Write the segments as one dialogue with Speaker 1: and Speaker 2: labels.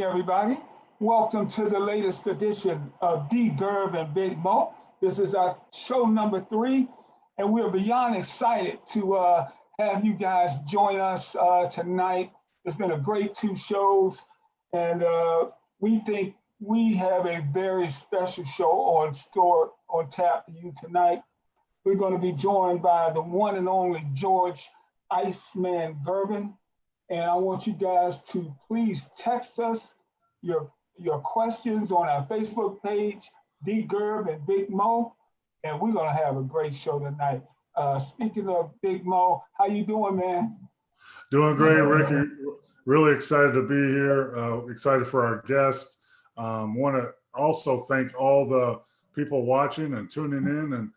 Speaker 1: everybody. Welcome to the latest edition of Gerv and Big Mo. This is our show number 3, and we're beyond excited to have you guys join us tonight. It's been a great 2 shows, and we think we have a very special show on tap for you tonight. We're going to be joined by the one and only George Iceman Gervin. And I want you guys to please text us your questions on our Facebook page, Gerv and Big Mo, and we're gonna have a great show tonight. Speaking of Big Mo, how you doing, man?
Speaker 2: Doing great, Ricky. Really excited to be here. Excited for our guest. Want to also thank all the people watching and tuning in, and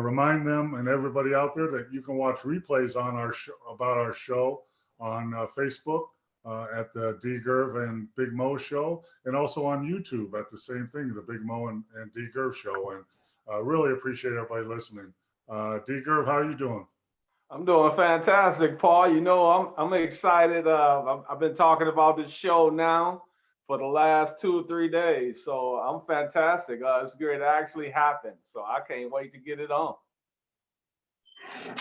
Speaker 2: remind them and everybody out there that you can watch replays on our show, about our show on Facebook at the Gerv and Big Mo show, and also on YouTube at the same thing, the Big Mo and Gerv show. And really appreciate everybody listening. Gerv, how are you doing?
Speaker 3: I'm doing fantastic, Paul. You know, I'm excited. I've been talking about this show now for the last 2 or 3 days, so I'm fantastic. It's great to actually happen, so I can't wait to get it on.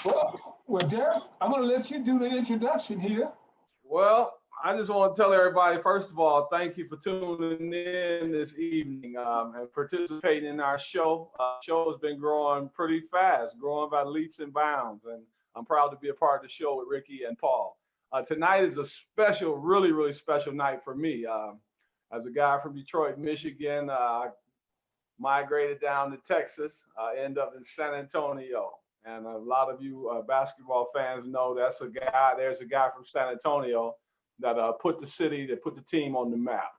Speaker 1: Well, Derrick, I'm going to let you do the introduction here.
Speaker 3: Well, I just want to tell everybody, first of all, thank you for tuning in this evening and participating in our show. Show has been growing pretty fast, growing by leaps and bounds, and I'm proud to be a part of the show with Ricky and Paul. Tonight is a special, really, really special night for me. As a guy from Detroit, Michigan, I migrated down to Texas, ended up in San Antonio. And a lot of you basketball fans know there's a guy from San Antonio that put the team on the map.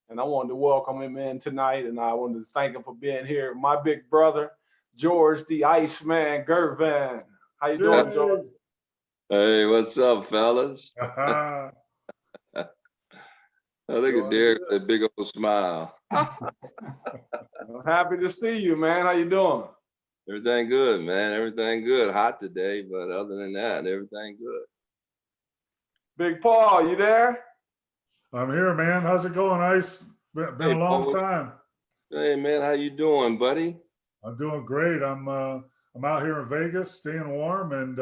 Speaker 3: And I wanted to welcome him in tonight, and I wanted to thank him for being here. My big brother, George the Iceman Gervin. How you doing, George?
Speaker 4: Hey, what's up, fellas? Oh, look at Derrick with that big old smile.
Speaker 3: I'm happy to see you, man. How you doing?
Speaker 4: Everything good, man. Everything good. Hot today, but other than that, everything good.
Speaker 3: Big Paul, you there?
Speaker 2: I'm here, man. How's it going, Ice? Been a long time.
Speaker 4: Hey, man, how you doing, buddy?
Speaker 2: I'm doing great. I'm out here in Vegas, staying warm, and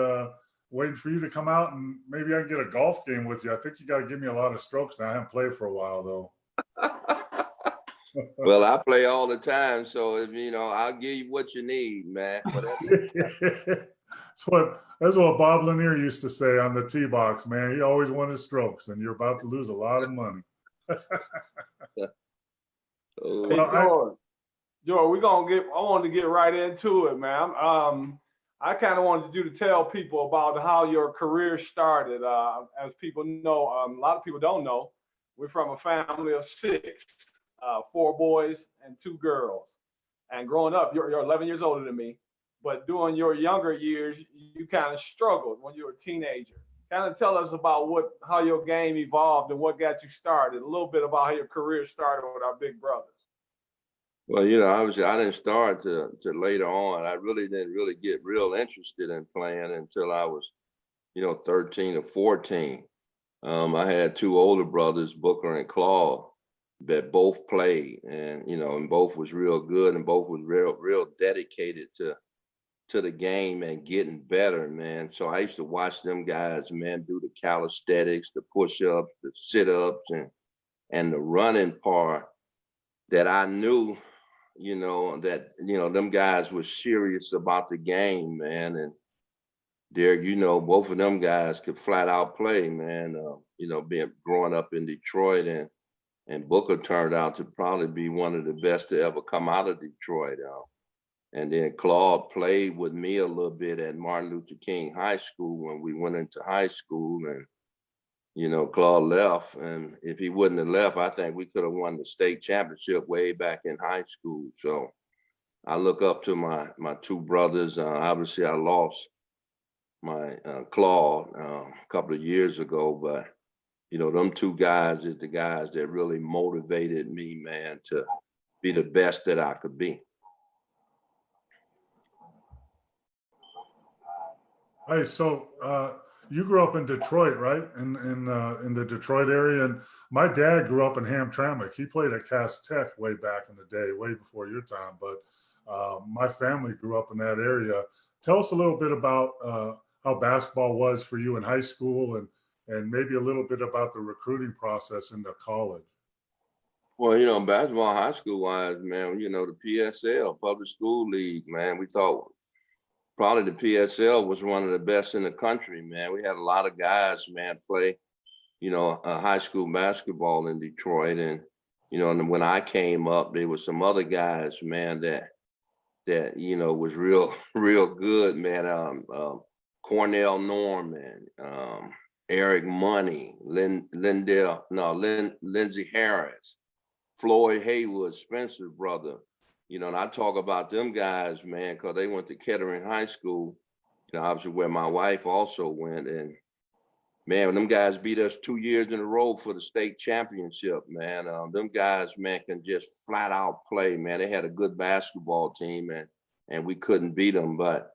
Speaker 2: waiting for you to come out, and maybe I can get a golf game with you. I think you got to give me a lot of strokes now. I haven't played for a while, though.
Speaker 4: Well, I play all the time, so if you know, I'll give you what you need, man.
Speaker 2: That's what Bob Lanier used to say on the tee box, man. He always wanted strokes, and you're about to lose a lot of money.
Speaker 3: Hey, George, I wanted to get right into it, man. I kind of wanted you to tell people about how your career started. As people know, a lot of people don't know, we're from a family of 6. 4 boys and 2 girls. And growing up, you're 11 years older than me, but during your younger years, you kind of struggled when you were a teenager. Kind of tell us about how your game evolved and what got you started, a little bit about how your career started with our big brothers.
Speaker 4: Well, you know, obviously I didn't start to later on. I really didn't get real interested in playing until I was, 13 or 14. I had 2 older brothers, Booker and Claude, that both played, and and both was real good, and both was real dedicated to the game and getting better, man. So I used to watch them guys, man, do the calisthenics, the push-ups, the sit-ups, and the running part that I knew, them guys were serious about the game, man. And Derrick, both of them guys could flat out play, man. Growing up in Detroit, and Booker turned out to probably be one of the best to ever come out of Detroit. And then Claude played with me a little bit at Martin Luther King High School when we went into high school. And, Claude left. And if he wouldn't have left, I think we could have won the state championship way back in high school. So I look up to my 2 brothers. Obviously, I lost my Claude a couple of years ago, but them 2 guys is the guys that really motivated me, man, to be the best that I could be.
Speaker 2: Hey, so You grew up in Detroit, right? In the Detroit area, and my dad grew up in Hamtramck. He played at Cass Tech way back in the day, way before your time. But my family grew up in that area. Tell us a little bit about how basketball was for you in high school, and maybe a little bit about the recruiting process into college.
Speaker 4: Well, you know, basketball, high school wise, man, you know, the PSL, Public School League, man, we thought probably the PSL was one of the best in the country, man. We had a lot of guys, man, play, you know, high school basketball in Detroit. And, you know, and when I came up, there was some other guys, man, that, you know, was real, real good, man. Cornell Norman, Eric Money, Lindsey Harris, Floyd Haywood, Spencer brother, you know, and I talk about them guys, man, because they went to Kettering High School, you know, obviously where my wife also went. And man, when them guys beat us 2 years in a row for the state championship, man, them guys, man, can just flat out play, man. They had a good basketball team, and we couldn't beat them. But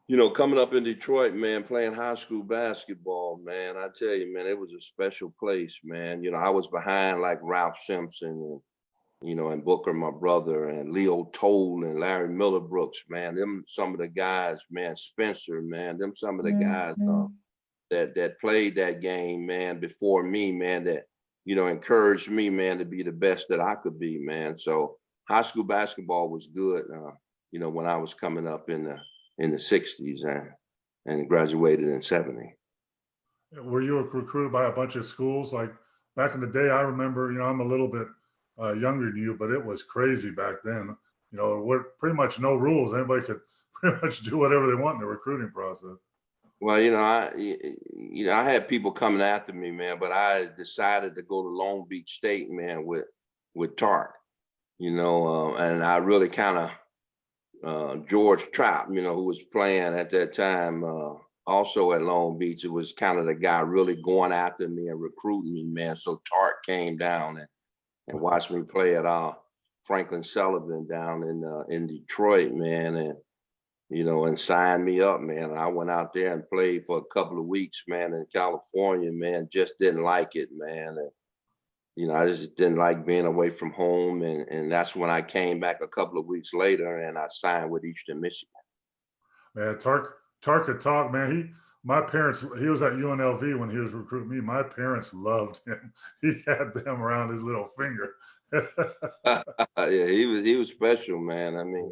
Speaker 4: you know, coming up in Detroit, man, playing high school basketball, man, I tell you, man, it was a special place, man. You know, I was behind like Ralph Simpson and, you know, and Booker, my brother, and Leo Toll and Larry Miller Brooks, man. Them some of the guys, man, Spencer, man, them some of the guys that played that game, man, before me, man, that, you know, encouraged me, man, to be the best that I could be, man. So high school basketball was good, you know, when I was coming up in the 60s and graduated in 70.
Speaker 2: Were you recruited by a bunch of schools? Like back in the day, I remember, you know, I'm a little bit younger than you, but it was crazy back then. You know, there were pretty much no rules. Anybody could pretty much do whatever they want in the recruiting process.
Speaker 4: Well, you know, I had people coming after me, man, but I decided to go to Long Beach State, man, with Tark, you know, and I really kind of George Trapp, you know, who was playing at that time, also at Long Beach. It was kind of the guy really going after me and recruiting me, man. So Tark came down and watched me play at Franklin Sullivan down in Detroit, man, and you know, and signed me up, man. I went out there and played for a couple of weeks, man, in California, man. Just didn't like it, man. And, you know, I just didn't like being away from home. And that's when I came back a couple of weeks later and I signed with Eastern Michigan.
Speaker 2: Man, Tark could talk, man. My parents, he was at UNLV when he was recruiting me. My parents loved him. He had them around his little finger.
Speaker 4: Yeah, he was special, man. I mean,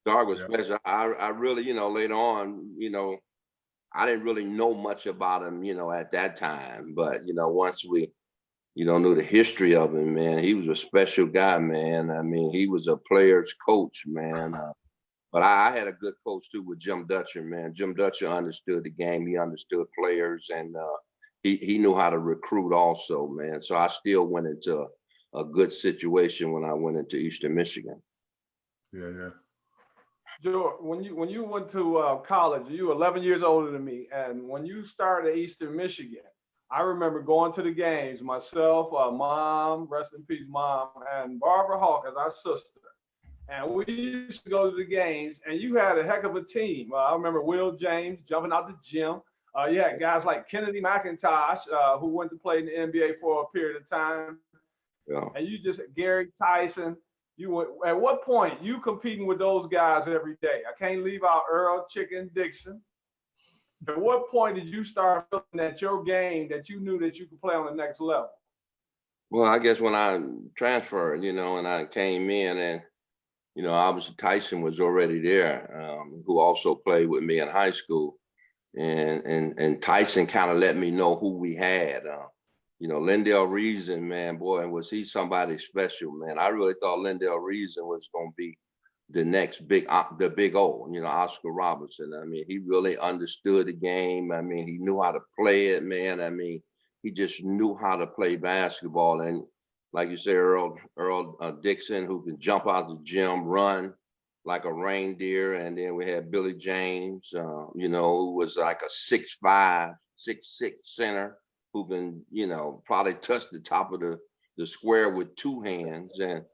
Speaker 4: Tark was special. I really, you know, later on, you know, I didn't really know much about him, you know, at that time. But, you know, once we, you know, knew the history of him, man, he was a special guy, man. I mean, he was a player's coach, man. But I had a good coach too with Jim Dutcher, man. Jim Dutcher understood the game. He understood players, and he knew how to recruit also, man. So I still went into a good situation when I went into Eastern Michigan.
Speaker 2: Yeah.
Speaker 3: George, when you went to college, you were 11 years older than me, and when you started at Eastern Michigan, I remember going to the games, myself, mom, rest in peace, mom, and Barbara Hawkins, our sister. And we used to go to the games, and you had a heck of a team. I remember Will James jumping out the gym. You had guys like Kennedy McIntosh, who went to play in the NBA for a period of time.
Speaker 4: Yeah.
Speaker 3: And you just, Gary Tyson. At what point you competing with those guys every day? I can't leave out Earl Chicken Dixon. At what point did you start feeling at your game that you knew that you could play on the next level?
Speaker 4: Well, I guess when I transferred, you know, and I came in, and you know, obviously Tyson was already there, who also played with me in high school, and Tyson kind of let me know who we had. You know, Lindell Reason, man, boy, was he somebody special, man. I really thought Lindell Reason was going to be the next big O, you know, Oscar Robertson. I mean, he really understood the game. I mean, he knew how to play it, man. I mean, he just knew how to play basketball. And like you say, Earl Dixon, who can jump out the gym, run like a reindeer. And then we had Billy James, you know, who was like a 6'5", 6'6" center, who can, you know, probably touch the top of the square with two hands. And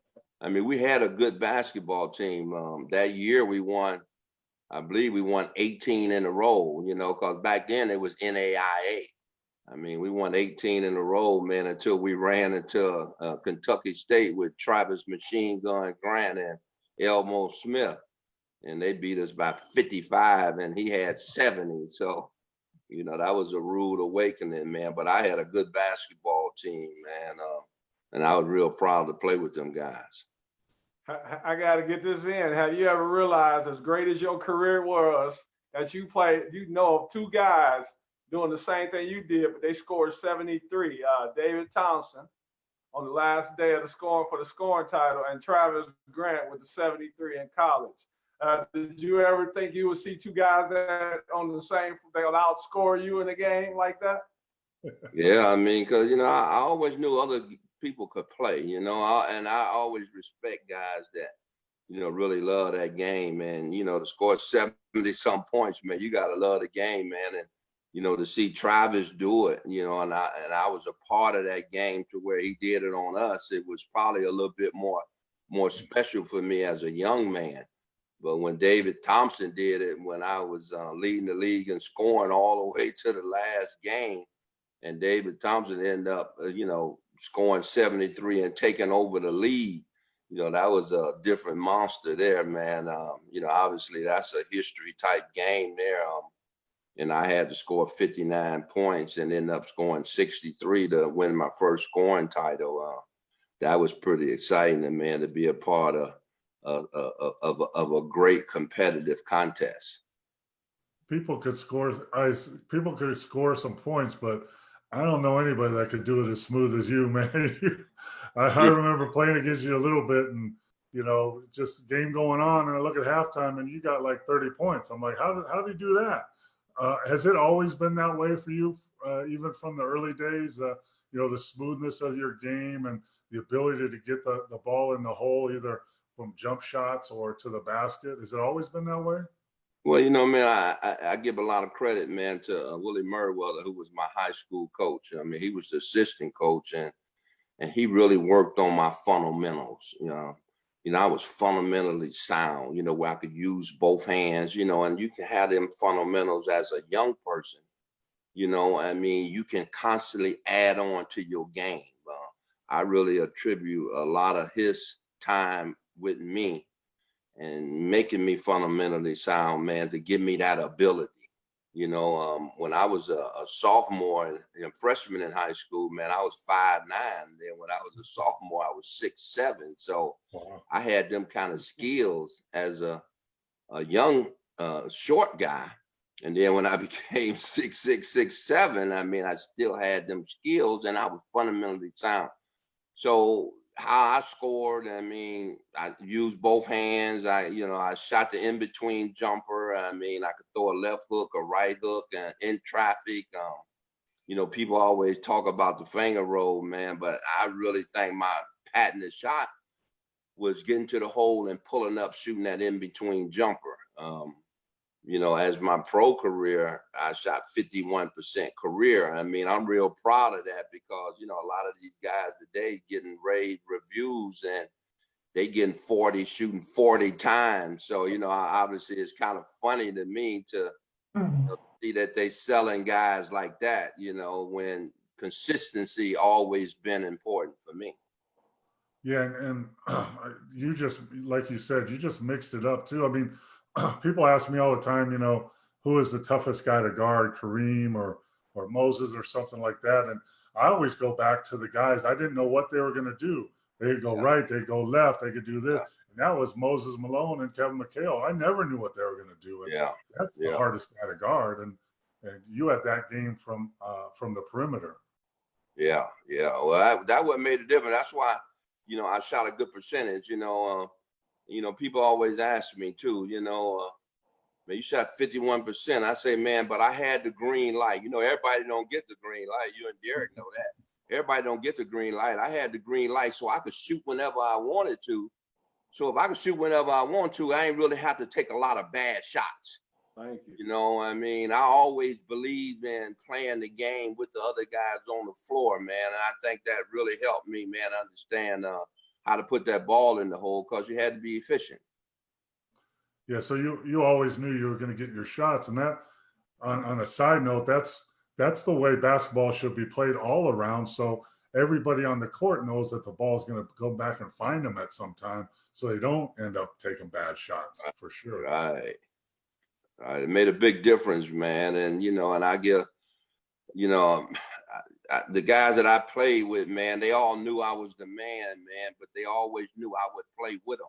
Speaker 4: I mean, we had a good basketball team. That year we won I believe we won 18 in a row, you know, because back then it was NAIA. I mean, we won 18 in a row, man, until we ran into Kentucky State with Travis Machine Gun Grant and Elmo Smith. And they beat us by 55 and he had 70. So, you know, that was a rude awakening, man. But I had a good basketball team, man. And I was real proud to play with them guys.
Speaker 3: I got to get this in. Have you ever realized, as great as your career was, that you played, you know, of two guys doing the same thing you did, but they scored 73. David Thompson on the last day of the scoring for the scoring title, and Travis Grant with the 73 in college. Did you ever think you would see two guys that on the same, they'll outscore you in a game like that?
Speaker 4: Yeah, I mean, because, you know, I always knew other people could play, you know, and I always respect guys that, you know, really love that game, man. You know, to score 70-some points, man, you got to love the game, man. And, you know, to see Travis do it, you know, and I was a part of that game to where he did it on us. It was probably a little bit more special for me as a young man. But when David Thompson did it, when I was leading the league and scoring all the way to the last game, and David Thompson ended up, you know, scoring 73 and taking over the lead, you know, that was a different monster there, man. You know, obviously that's a history type game there. And I had to score 59 points and end up scoring 63 to win my first scoring title. That was pretty exciting, man, to be a part of a great competitive contest.
Speaker 2: People could score some points, but I don't know anybody that could do it as smooth as you, man. I remember playing against you a little bit, and you know, just game going on, and I look at halftime, and you got like 30 points. I'm like, how do you do that? Has it always been that way for you, even from the early days? You know, the smoothness of your game and the ability to get the ball in the hole, either from jump shots or to the basket. Has it always been that way?
Speaker 4: Well, you know, man, I give a lot of credit, man, to Willie Merriweather, who was my high school coach. I mean, he was the assistant coach, and he really worked on my fundamentals. You know, I was fundamentally sound. You know, where I could use both hands. You know, and you can have them fundamentals as a young person. You know, I mean, you can constantly add on to your game. I really attribute a lot of his time with me and making me fundamentally sound, man, to give me that ability. You know, when I was a sophomore and freshman in high school, man, I was 5'9". Then when I was a sophomore, I was 6'7". So
Speaker 2: Wow.
Speaker 4: I had them kind of skills as a young short guy. And then when I became 6'6", 6'7", I mean, I still had them skills and I was fundamentally sound. So how I scored, I mean, I used both hands. I shot the in-between jumper. I mean, I could throw a left hook, a right hook, and in traffic. You know, people always talk about the finger roll, man, but I really think my patented shot was getting to the hole and pulling up, shooting that in-between jumper. You know, as my pro career, I shot 51% career. I mean, I'm real proud of that because, you know, a lot of these guys today getting rave reviews and they getting 40, shooting 40 times. So, you know, obviously it's kind of funny to me to see that they selling guys like that, you know, when consistency always been important for me.
Speaker 2: Yeah, and you just, like you said, you just mixed it up too. I mean, people ask me all the time, you know, who is the toughest guy to guard, Kareem or Moses or something like that. And I always go back to the guys. I didn't know what they were going to do. They'd go right, they'd go left, they could do this. And that was Moses Malone and Kevin McHale. I never knew what they were going to do. And that's the hardest guy to guard. And you had that game from the perimeter.
Speaker 4: Yeah. Well, that what made it different. That's why, you know, I shot a good percentage. You know, people always ask me too, you know, man, you shot 51%. I say, man, but I had the green light. You know, everybody don't get the green light. You and Derrick know that. Everybody don't get the green light. I had the green light so I could shoot whenever I wanted to. So if I could shoot whenever I want to, I ain't really have to take a lot of bad shots.
Speaker 3: Thank you.
Speaker 4: You know, I mean, I always believe in playing the game with the other guys on the floor, man. And I think that really helped me, man, understand how to put that ball in the hole because you had to be efficient.
Speaker 2: Yeah, so you always knew you were going to get your shots, and that on a side note, that's the way basketball should be played all around. So everybody on the court knows that the ball is going to go back and find them at some time, so they don't end up taking bad shots for sure.
Speaker 4: Right. Right. It made a big difference, man. And and I get, the guys that I played with, man, they all knew I was the man, but they always knew I would play with them.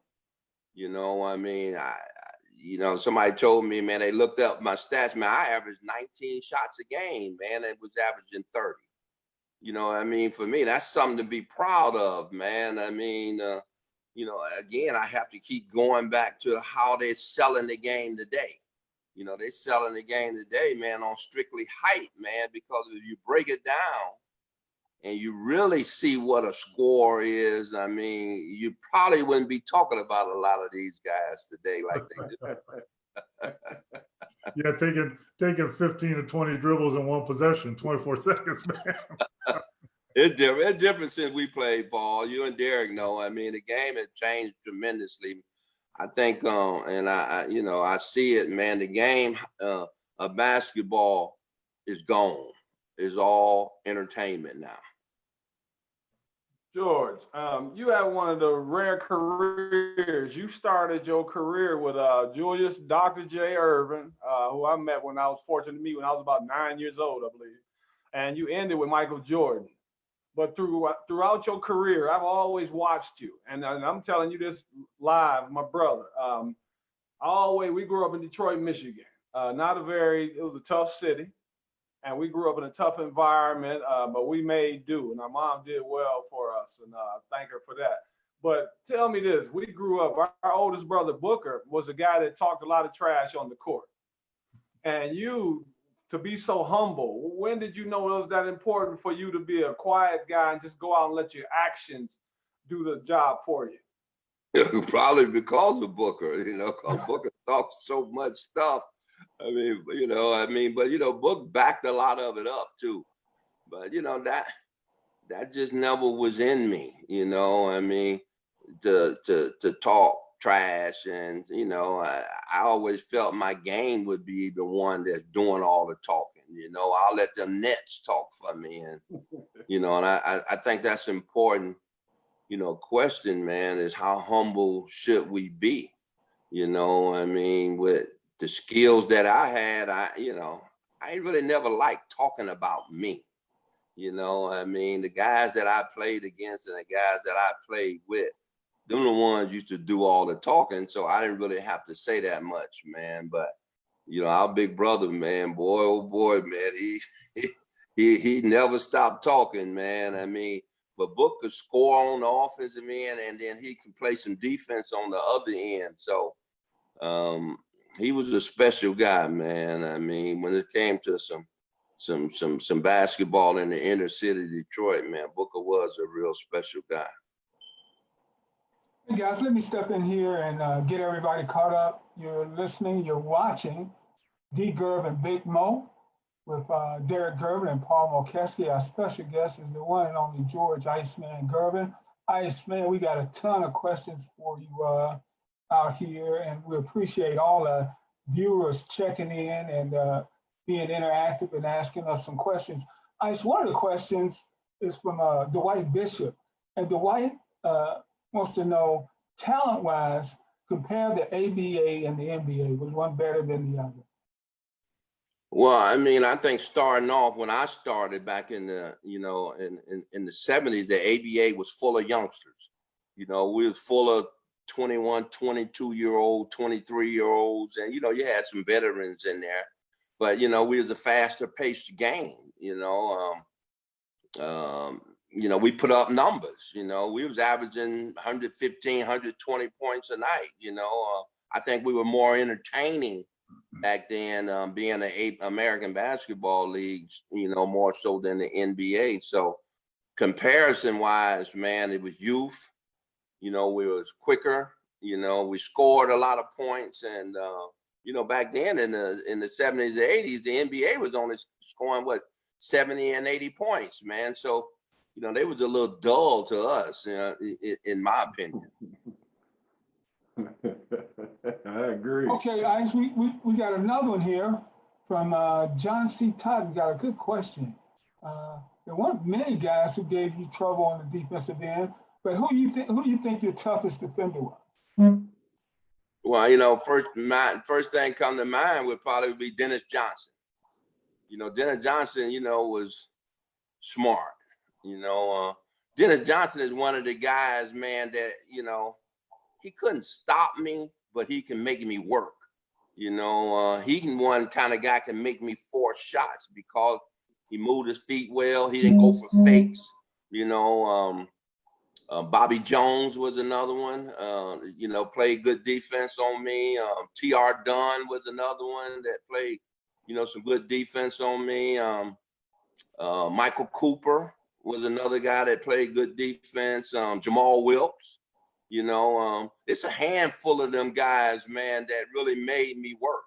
Speaker 4: I mean, somebody told me, man, they looked up my stats, man, I averaged 19 shots a game, man, and was averaging 30. I mean, for me, that's something to be proud of, man. I mean, again, I have to keep going back to how they're selling the game today. They're selling the game today, man, on strictly height, man, because if you break it down and you really see what a score is, I mean, you probably wouldn't be talking about a lot of these guys today like they do.
Speaker 2: Yeah, taking 15 to 20 dribbles in one possession, 24 seconds, man.
Speaker 4: It's different. It's different since we played ball. You and Derrick know. I mean, the game has changed tremendously. I think, and I see it, man. The game of basketball is gone. It's all entertainment now.
Speaker 3: George, you had one of the rare careers. You started your career with Julius Dr. J. Irvin, who I met when I was fortunate to meet when I was about 9 years old, I believe. And you ended with Michael Jordan. But throughout your career, I've always watched you. And I'm telling you this live, my brother. We grew up in Detroit, Michigan. It was a tough city. And we grew up in a tough environment, but we made do. And our mom did well for us, and thank her for that. But tell me this, we grew up, our oldest brother, Booker, was a guy that talked a lot of trash on the court. And you, to be so humble, when did you know it was that important for you to be a quiet guy and just go out and let your actions do the job for you?
Speaker 4: Probably because of Booker, because Booker talks so much stuff. I mean, but Book backed a lot of it up too. But that just never was in me, I mean, to talk trash, and I always felt my game would be the one that's doing all the talking. I'll let them nets talk for me, and and I think that's important. Question, man, is how humble should we be? I mean, with the skills that I had, I really never liked talking about me. I mean, the guys that I played against and the guys that I played with, them the ones used to do all the talking. So I didn't really have to say that much, man. But, our big brother, man, boy, oh boy, man, he never stopped talking, man. I mean, but Book could score on the offensive end, and then he can play some defense on the other end. So, he was a special guy, man. I mean, when it came to some basketball in the inner city of Detroit, man, Booker was a real special guy.
Speaker 1: Hey guys, let me step in here and get everybody caught up. You're listening, you're watching D. Gerv and Big Mo with Derrick Gervin and Paul Mokeski. Our special guest is the one and only George Iceman Gervin. Iceman, we got a ton of questions for you out here, and we appreciate all the viewers checking in and being interactive and asking us some questions. Ice, one of the questions is from Dwight Bishop, and Dwight wants to know, talent-wise, compare the ABA and the NBA. Was one better than the other?
Speaker 4: Well, I mean, I think starting off, when I started back in the, in the 70s, the ABA was full of youngsters. We was full of 21, 22-year-old, 23-year-olds, and you had some veterans in there, but we was a faster paced game. We put up numbers. We was averaging 115, 120 points a night. I think we were more entertaining back then, being an American Basketball League, more so than the NBA. So comparison wise, man, it was youth. We was quicker, we scored a lot of points. And, back then in the 70s and 80s, the NBA was only scoring 70 and 80 points, man. So, they was a little dull to us, in my opinion.
Speaker 3: I agree.
Speaker 1: Okay, Ice, we got another one here from John C. Todd. We got a good question. There weren't many guys who gave you trouble on the defensive end, but who do you think your toughest defender was?
Speaker 4: Well, first thing come to mind would probably be Dennis Johnson. Dennis Johnson, was smart. Dennis Johnson is one of the guys, man, that, he couldn't stop me, but he can make me work. He can one kind of guy can make me force shots because he moved his feet well. He didn't go for fakes. Bobby Jones was another one, played good defense on me. T.R. Dunn was another one that played, some good defense on me. Michael Cooper was another guy that played good defense. Jamal Wilkes, it's a handful of them guys, man, that really made me work.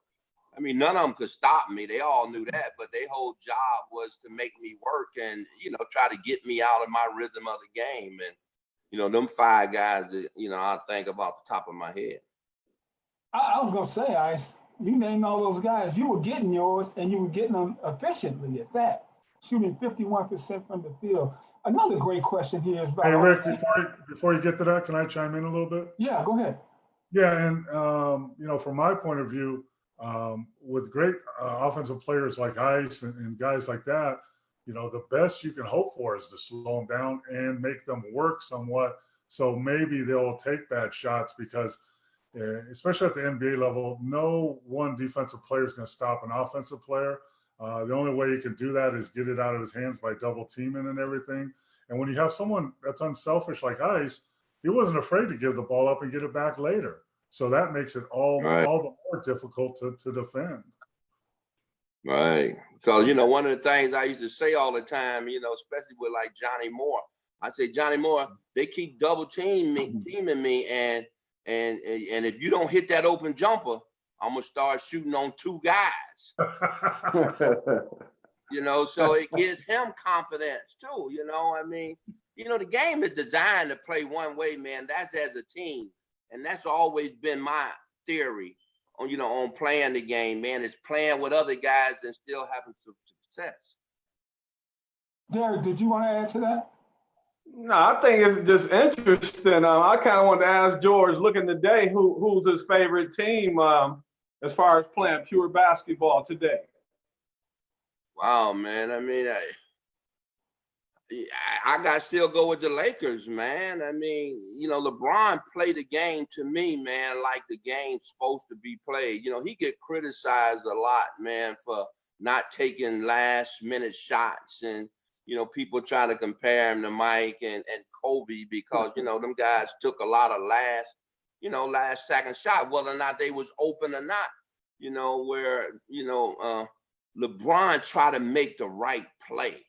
Speaker 4: I mean, none of them could stop me. They all knew that, but their whole job was to make me work and, try to get me out of my rhythm of the game. And, them 5 guys that, I think about the top of my head.
Speaker 1: I was going to say, Ice, you named all those guys. You were getting yours, and you were getting them efficiently at that, shooting 51% from the field. Another great question here is about—
Speaker 2: Hey, Rick, before you get to that, can I chime in a little bit?
Speaker 1: Yeah, go ahead.
Speaker 2: Yeah, and, from my point of view, with great offensive players like Ice and guys like that, the best you can hope for is to slow them down and make them work somewhat. So maybe they'll take bad shots because, especially at the NBA level, no one defensive player is going to stop an offensive player. The only way you can do that is get it out of his hands by double teaming and everything. And when you have someone that's unselfish like Ice, he wasn't afraid to give the ball up and get it back later. So that makes it all the more difficult to defend.
Speaker 4: Right. Because, one of the things I used to say all the time, especially with like Johnny Moore, I say, Johnny Moore, they keep double teaming me. And if you don't hit that open jumper, I'm going to start shooting on 2 guys. So it gives him confidence too. The game is designed to play one way, man. That's as a team. And that's always been my theory on playing the game, man. It's playing with other guys and still having some success.
Speaker 1: Derrick, did you want to add to that?
Speaker 3: No, I think it's just interesting. I kind of wanted to ask George, looking today, who's his favorite team as far as playing pure basketball today?
Speaker 4: Wow, man. I mean, I got to still go with the Lakers, man. I mean, LeBron played the game to me, man, like the game's supposed to be played. He get criticized a lot, man, for not taking last-minute shots. And, people try to compare him to Mike and Kobe because, them guys took a lot of last-second shot, whether or not they was open or not, where, LeBron tried to make the right play.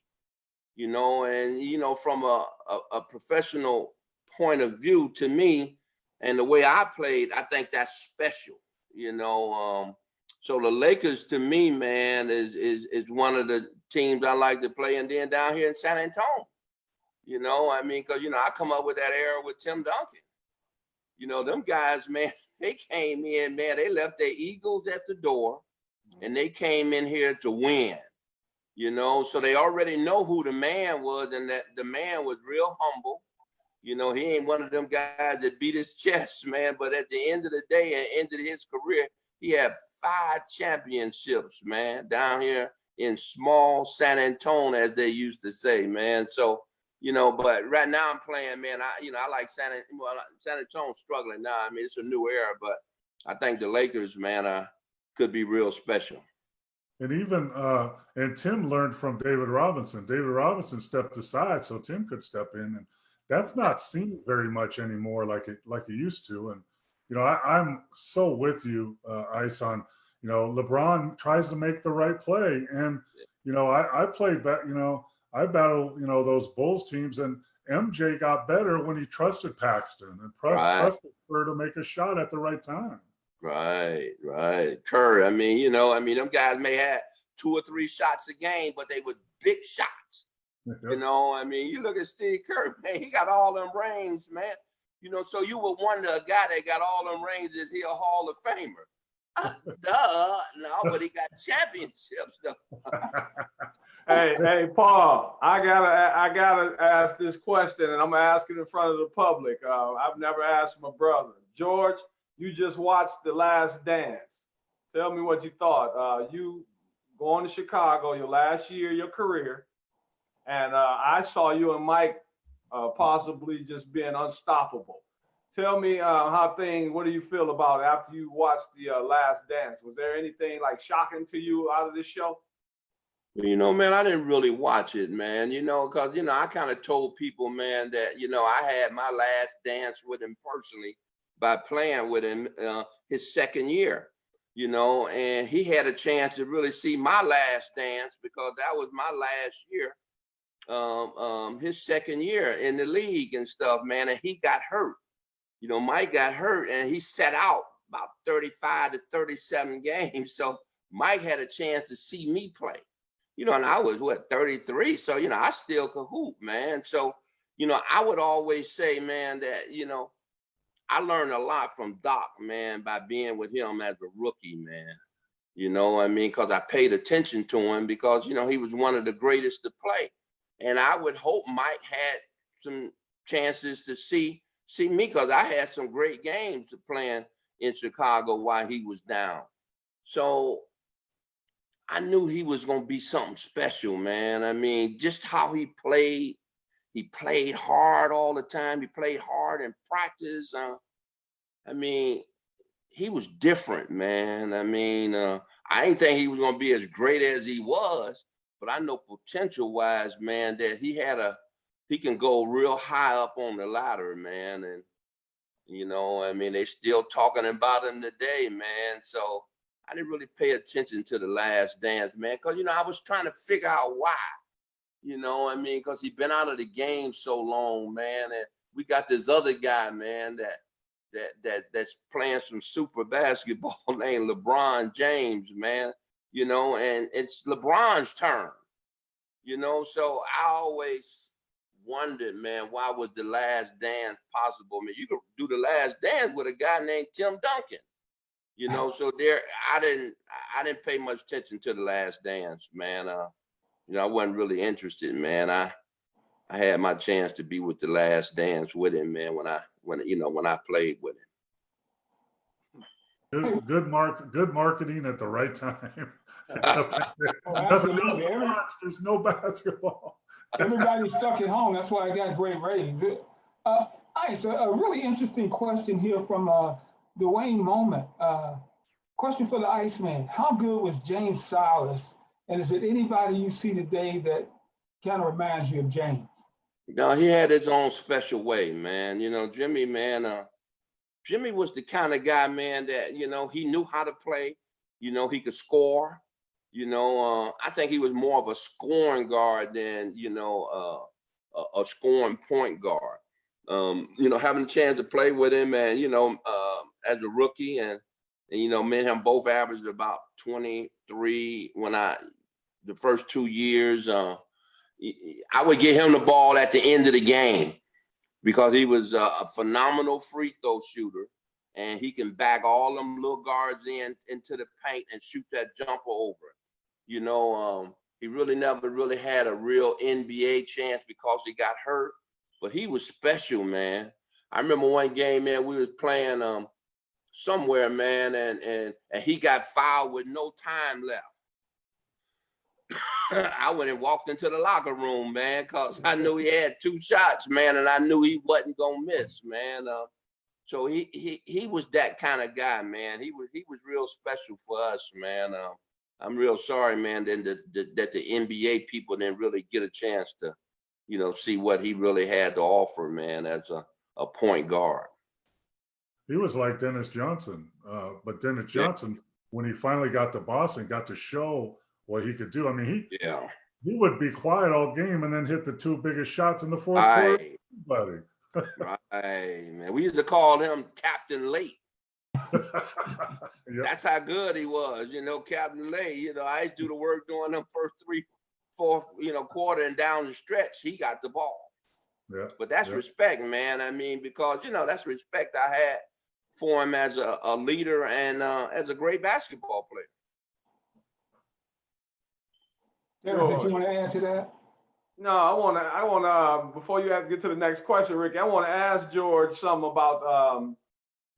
Speaker 4: From a professional point of view, to me, and the way I played, I think that's special. So the Lakers, to me, man, is one of the teams I like to play. And then down here in San Antonio, because I come up with that era with Tim Duncan. Them guys, man, they came in, man, they left their egos at the door, and they came in here to win. So they already know who the man was, and that the man was real humble. He ain't one of them guys that beat his chest, man. But at the end of the day, and end of his career, he had 5 championships, man, down here in small San Antonio, as they used to say, man. So, but right now I'm playing, man. I like San Antonio struggling now. I mean, it's a new era, but I think the Lakers, man, could be real special.
Speaker 2: And even and Tim learned from David Robinson. David Robinson stepped aside so Tim could step in, and that's not seen very much anymore like it used to. And I'm so with you, Ice, on LeBron tries to make the right play, and I play I battle those Bulls teams, and MJ got better when he trusted Paxton and trusted her to make a shot at the right time.
Speaker 4: Right. Curry. I mean, them guys may have 2 or 3 shots a game, but they were big shots. You look at Steve Kerr, man, he got all them rings, man. You know, so you would wonder a guy that got all them rings, is he a Hall of Famer? Duh, no, but he got championships though.
Speaker 3: Hey, Paul, I gotta ask this question, and I'm gonna ask it in front of the public. I've never asked my brother. George, you just watched The Last Dance. Tell me what you thought. You going to Chicago, your last year of your career, and I saw you and Mike possibly just being unstoppable. Tell me what do you feel about it after you watched The Last Dance? Was there anything like shocking to you out of this show?
Speaker 4: You know, man, I didn't really watch it, man, you know, because, you know, I kind of told people, man, that, you know, I had my last dance with him personally by playing with him his second year, you know, and he had a chance to really see my last dance because that was my last year, his second year in the league and stuff, man, and he got hurt. You know, Mike got hurt and he sat out about 35 to 37 games. So Mike had a chance to see me play. You know, and I was, 33. So, you know, I still could hoop, man. So, you know, I would always say, man, that, you know, I learned a lot from Doc, man, by being with him as a rookie, man. You know what I mean? Because I paid attention to him because, you know, he was one of the greatest to play. And I would hope Mike had some chances to see me because I had some great games playing in Chicago while he was down. So I knew he was going to be something special, man. I mean, just how he played hard all the time. He played hard in practice. I mean, he was different, man. I mean, I didn't think he was going to be as great as he was, but I know potential-wise, man, that he can go real high up on the ladder, man. And, you know, I mean, they still talking about him today, man. So I didn't really pay attention to The Last Dance, man, because, you know, I was trying to figure out why, you know what I mean, because he'd been out of the game so long, man, and we got this other guy, man, that's playing some super basketball named LeBron James, man, you know, and it's LeBron's turn, you know, so I always wondered, man, why was The Last Dance possible? I mean, you could do The Last Dance with a guy named Tim Duncan. You know, so I didn't pay much attention to The Last Dance, man. You know, I wasn't really interested, man. I had my chance to be with The Last Dance with him, man, when I played with him.
Speaker 2: Good marketing at the right time.
Speaker 1: Absolutely.
Speaker 2: There's no basketball.
Speaker 1: Everybody's stuck at home. That's why I got great ratings. Ice, a really interesting question here from Dwayne Moment. Question for the Iceman. How good was James Silas? And is it anybody you see today that kind of reminds you of James?
Speaker 4: No, he had his own special way, man. You know, Jimmy, man, Jimmy was the kind of guy, man, that, you know, he knew how to play. You know, he could score. You know, I think he was more of a scoring guard than, you know, a scoring point guard. You know, having a chance to play with him and, you know, as a rookie and you know, me and him both averaged about 23 the first 2 years. I would get him the ball at the end of the game because he was a phenomenal free throw shooter and he can back all them little guards into the paint and shoot that jumper over. You know, he really never really had a real NBA chance because he got hurt, but he was special, man. I remember one game, man, we was playing somewhere, man, and he got fouled with no time left. I went and walked into the locker room, man, because I knew he had 2 shots, man, and I knew he wasn't gonna miss, man. So he was that kind of guy, man. He was real special for us, man. I'm real sorry, man, that the NBA people didn't really get a chance to, you know, see what he really had to offer, man, as a point guard.
Speaker 2: He was like Dennis Johnson, but Dennis Johnson, when he finally got to Boston, got to show what he could do. I mean, he would be quiet all game and then hit the 2 biggest shots in the fourth quarter. Buddy.
Speaker 4: Right, man. We used to call him Captain Late.
Speaker 2: Yep.
Speaker 4: That's how good he was, you know, Captain Late. You know, I used to do the work during them first 3, 4, you know, quarter and down the stretch. He got the ball.
Speaker 2: Yeah.
Speaker 4: But that's
Speaker 2: Yeah.
Speaker 4: respect, man. I mean, because, you know, that's respect I had for him as a leader and as a great basketball player.
Speaker 1: Derrick, did you want to add to that?
Speaker 3: No, I want to, before you have to get to the next question, Ricky, I want to ask George something about,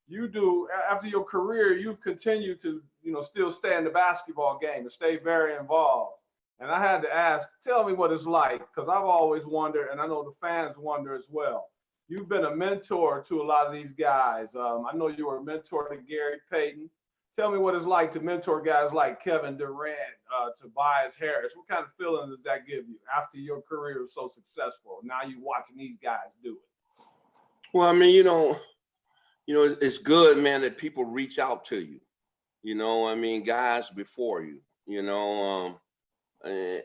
Speaker 3: you do, after your career, you've continued to, you know, still stay in the basketball game and stay very involved. And I had to ask, tell me what it's like, because I've always wondered, and I know the fans wonder as well. You've been a mentor to a lot of these guys. I know you were a mentor to Gary Payton. Tell me what it's like to mentor guys like Kevin Durant, Tobias Harris. What kind of feeling does that give you after your career was so successful? Now you're watching these guys do it.
Speaker 4: Well, I mean, you know, it's good, man, that people reach out to you. You know, I mean, guys before you, you know,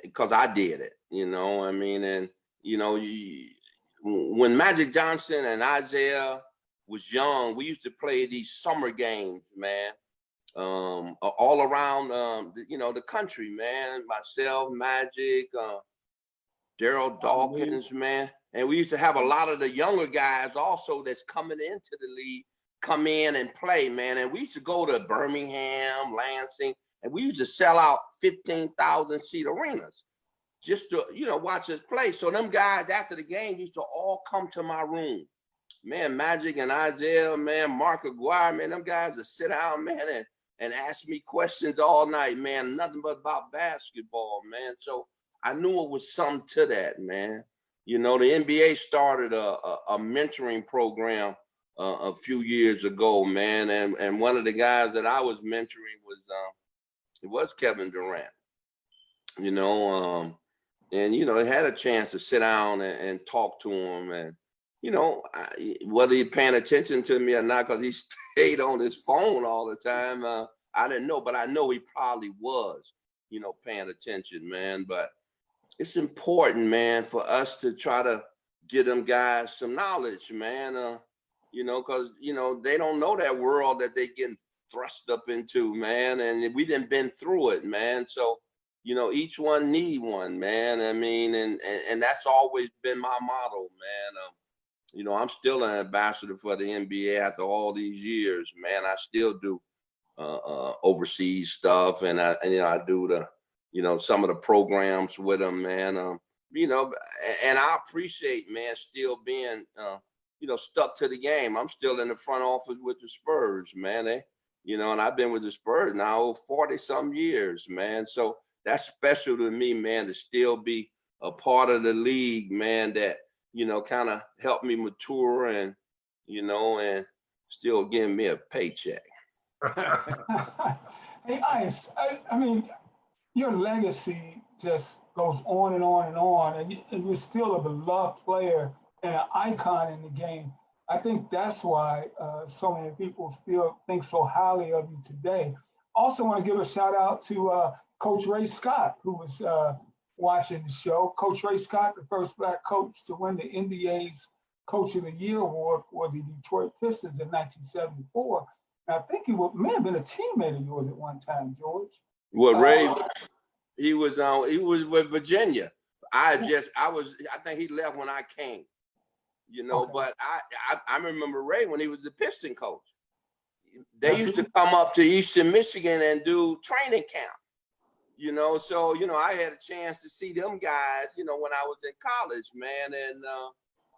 Speaker 4: because I did it, you know, I mean, and, you know, when Magic Johnson and Isaiah was young, we used to play these summer games, man, all around, you know, the country, man. Myself, Magic, Daryl Dawkins, man. And we used to have a lot of the younger guys also that's coming into the league come in and play, man. And we used to go to Birmingham, Lansing, and we used to sell out 15,000 seat arenas just to, you know, watch us play. So them guys after the game used to all come to my room. Man, Magic and Isaiah, man, Mark Aguirre, man, them guys would sit down, man, and ask me questions all night, man, nothing but about basketball, man. So I knew it was something to that, man. You know, the NBA started a mentoring program a few years ago, man. And one of the guys that I was mentoring was Kevin Durant, you know, and, you know, I had a chance to sit down and talk to him. And, you know, whether he's paying attention to me or not, because he stayed on his phone all the time, I didn't know, but I know he probably was, you know, paying attention, man. But it's important, man, for us to try to give them guys some knowledge, man, you know, because, you know, they don't know that world that they getting thrust up into, man, and we done been through it, man. So, you know, each one need one, man. I mean, and that's always been my motto, man. You know, I'm still an ambassador for the NBA after all these years, man. I still do overseas stuff, and you know, I do the, you know, some of the programs with them, man. You know, and I appreciate, man, still being, you know, stuck to the game. I'm still in the front office with the Spurs, man. You know, and I've been with the Spurs now 40 some years, man. So that's special to me, man, to still be a part of the league, man, that, you know, kind of helped me mature and, you know, and still giving me a paycheck.
Speaker 1: Hey, Ice, I mean, your legacy just goes on and on and on, and you're still a beloved player and an icon in the game. I think that's why so many people still think so highly of you today. Also want to give a shout out to Coach Ray Scott, who was watching the show. Coach Ray Scott, the first Black coach to win the NBA's Coach of the Year award for the Detroit Pistons in 1974. And I think may have been a teammate of yours at one time, George.
Speaker 4: Well, Ray, he was with Virginia. I think he left when I came, you know, okay. But I remember Ray when he was the Piston coach. They used to come up to Eastern Michigan and do training camp, you know, so, you know, I had a chance to see them guys, you know, when I was in college, man. And,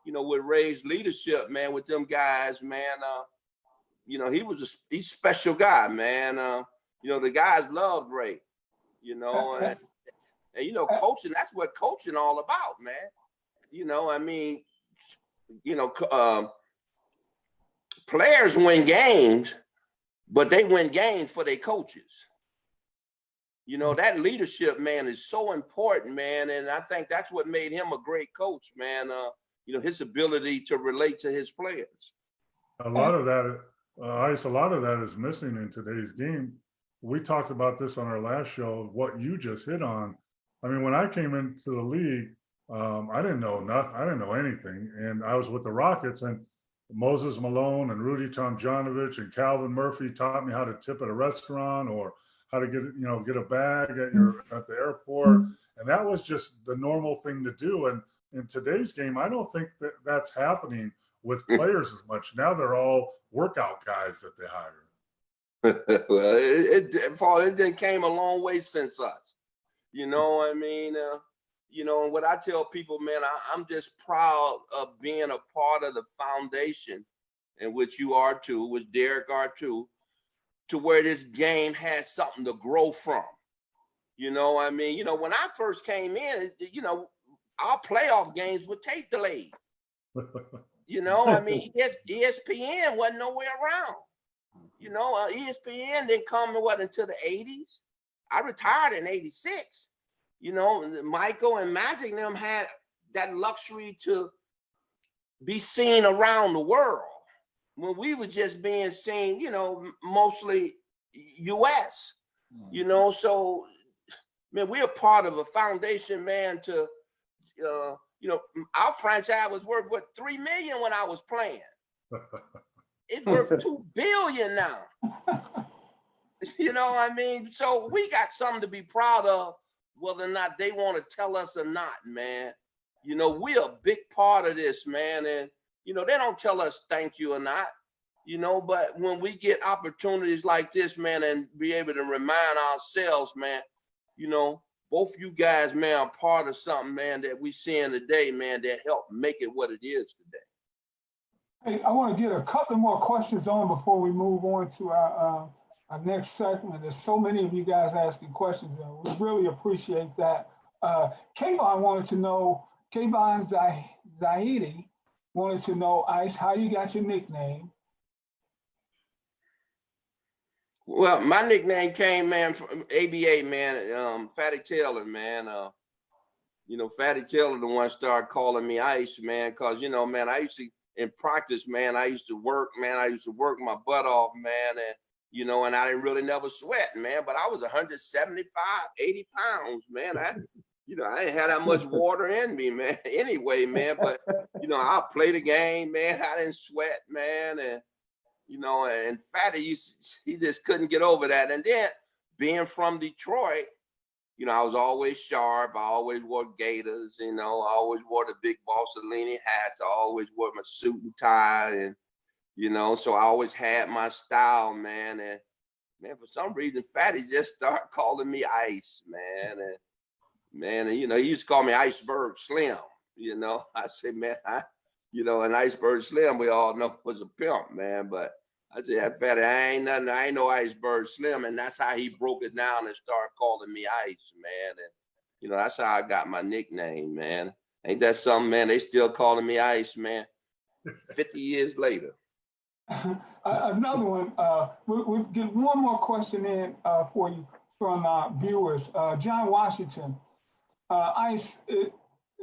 Speaker 4: you know, with Ray's leadership, man, with them guys, man, you know, he's a special guy, man. You know, the guys loved Ray, you know, and you know, coaching, that's what coaching all about, man. You know, I mean, you know, players win games, but they win games for their coaches. You know, that leadership, man, is so important, man. And I think that's what made him a great coach, man. You know, his ability to relate to his players.
Speaker 2: A lot of that, Ice, a lot of that is missing in today's game. We talked about this on our last show, what you just hit on. I mean, when I came into the league, I didn't know nothing. I didn't know anything. And I was with the Rockets, and Moses Malone and Rudy Tomjanovich and Calvin Murphy taught me how to tip at a restaurant or how to get a bag at the airport. And that was just the normal thing to do. And in today's game, I don't think that that's happening with players as much. Now they're all workout guys that they hire.
Speaker 4: Well, it came a long way since us. You know what I mean? You know, and what I tell people, man, I'm just proud of being a part of the foundation in which you are too, which Derrick are too, to where this game has something to grow from. You know what I mean? You know, when I first came in, you know, our playoff games were tape delayed. You know, I mean, ESPN wasn't nowhere around. You know, ESPN didn't come until the 80s. I retired in 86. You know, Michael and Magic and them had that luxury to be seen around the world when we were just being seen, you know, mostly US, you know. So, man, we're part of a foundation, man, to, you know, our franchise was worth, what, $3 million when I was playing. It's worth $2 billion now. You know what I mean? So we got something to be proud of, whether or not they want to tell us or not, man. You know, we're a big part of this, man. And, you know, they don't tell us thank you or not, you know, but when we get opportunities like this, man, and be able to remind ourselves, man, you know, both you guys, man, are part of something, man, that we seeing today, man, that helped make it what it is today.
Speaker 1: Hey, I want to get a couple more questions on before we move on to our next segment. There's so many of you guys asking questions, and we really appreciate that. Kayvon wanted to know, Kayvon Zahidi wanted to know, Ice, how you got your nickname?
Speaker 4: Well, my nickname came, man, from ABA, man, Fatty Taylor, man. You know, Fatty Taylor, the one started calling me Ice, man, because, you know, man, I used to, in practice, man, I used to work, man. I used to work my butt off, man, and, you know, and I didn't really never sweat, man, but I was 175, 80 pounds, man. You know, I didn't have that much water in me, man, anyway, man, but, you know, I'll play the game, man. I didn't sweat, man, and, you know, and Fatty, he just couldn't get over that. And then being from Detroit, you know, I was always sharp. I always wore gaiters, you know, I always wore the big Bossellini hats. I always wore my suit and tie, and, you know, so I always had my style, man. And, man, for some reason, Fatty just started calling me Ice, man. And, you know, he used to call me Iceberg Slim, you know. I said, man, you know, an Iceberg Slim, we all know was a pimp, man. But I said, Fatty, I ain't no Iceberg Slim. And that's how he broke it down and started calling me Ice, man. And, you know, that's how I got my nickname, man. Ain't that something, man? They still calling me Ice, man, 50 years later.
Speaker 1: Another one, we'll get one more question in for you from viewers. John Washington, Ice,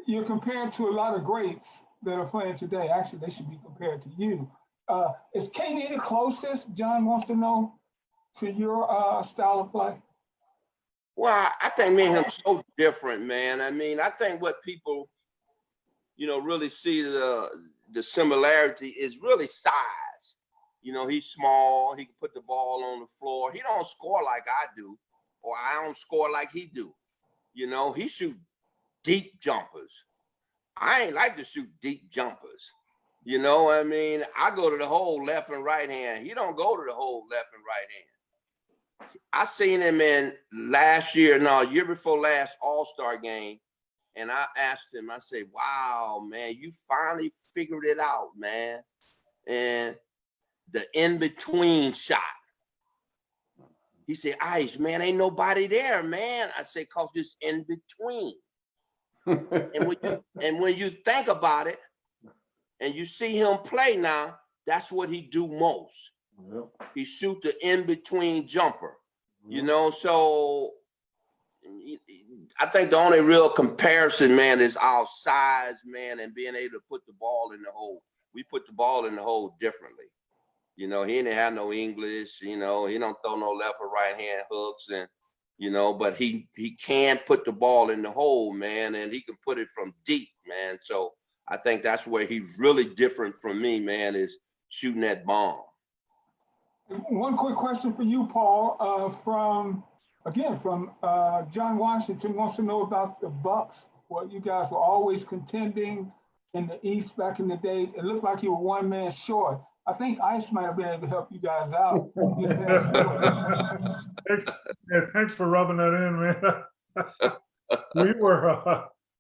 Speaker 1: you're compared to a lot of greats that are playing today. Actually, they should be compared to you. Is KD the closest, John wants to know, to your style of play?
Speaker 4: Well, I think me and him so different, man. I mean, I think what people, you know, really see the similarity is really size. You know, he's small. He can put the ball on the floor. He don't score like I do, or I don't score like he do. You know, he shoot deep jumpers. I ain't like to shoot deep jumpers. You know what I mean? I go to the hole left and right hand. He don't go to the hole left and right hand. I seen him in year before last All-Star game. And I asked him, I said, wow, man, you finally figured it out, man. And the in-between shot. He said, Ice, man, ain't nobody there, man. I said, cause it's in between. and when you think about it, and you see him play now, that's what he do most. Yep. He shoot the in-between jumper, you know? So I think the only real comparison, man, is our size, man, and being able to put the ball in the hole. We put the ball in the hole differently. You know, he didn't have no English, you know, he don't throw no left or right hand hooks, and, you know, but he can put the ball in the hole, man, and he can put it from deep, man. So I think that's where he's really different from me, man, is shooting that bomb.
Speaker 1: One quick question for you, Paul, from John Washington wants to know about the Bucks Well, you guys were always contending in the East back in the days. It looked like you were one man short. I think Ice might have been able to help you guys out.
Speaker 2: Thanks, yeah, thanks for rubbing that in, man.